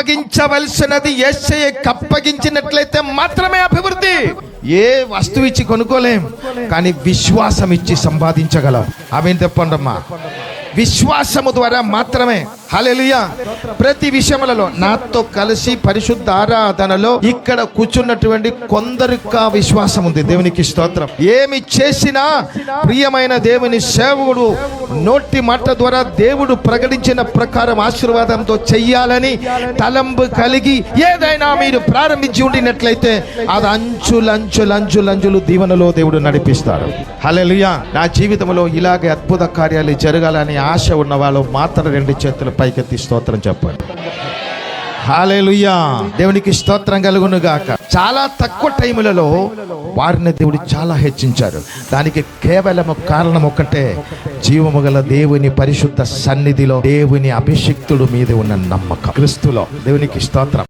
అప్పగించవలసినది యేసయ్యకి అప్పగించినట్లయితే మాత్రమే అభివృద్ధి. ఏ వస్తువు ఇచ్చి కొనుక్కోలేం, కానీ విశ్వాసం ఇచ్చి సంపాదించగలం. ఆమేన్ చెప్పండమ్మా. విశ్వాసము ద్వారా మాత్రమే. హల్లెలూయా. ప్రతి విషయములలో నాతో కలిసి పరిశుద్ధ ఆరాధనలో ఇక్కడ కూర్చున్నటువంటి కొందరికి విశ్వాసం ఉంది. దేవునికి స్తోత్రం. ఏమి చేసినా ప్రియమైన దేవుని సేవకుడు నోటి మాట ద్వారా దేవుడు ప్రకటించిన ప్రకారం ఆశీర్వాదంతో చెయ్యాలని తలంపు కలిగి ఏదైనా మీరు ప్రారంభించి ఉండినట్లయితే అది అంచులంచులు దీవెనలో దేవుడు నడిపిస్తాడు. హల్లెలూయా. నా జీవితంలో ఇలాగే అద్భుత కార్యాలు జరగాలని ఆశ ఉన్న వాళ్ళు మాత్రం 2 చేతుల పైకెత్తి స్తోత్రం చెప్పండి. హల్లెలూయా. దేవునికి స్తోత్రం కలుగును గాక. చాలా తక్కువ టైములలో వారిని దేవుడు చాలా హెచ్చించారు. దానికి కేవలం కారణం ఒకటే, జీవము గల దేవుని పరిశుద్ధ సన్నిధిలో దేవుని అభిషిక్తుడు మీద ఉన్న నమ్మకం, క్రీస్తులో. దేవునికి స్తోత్రం.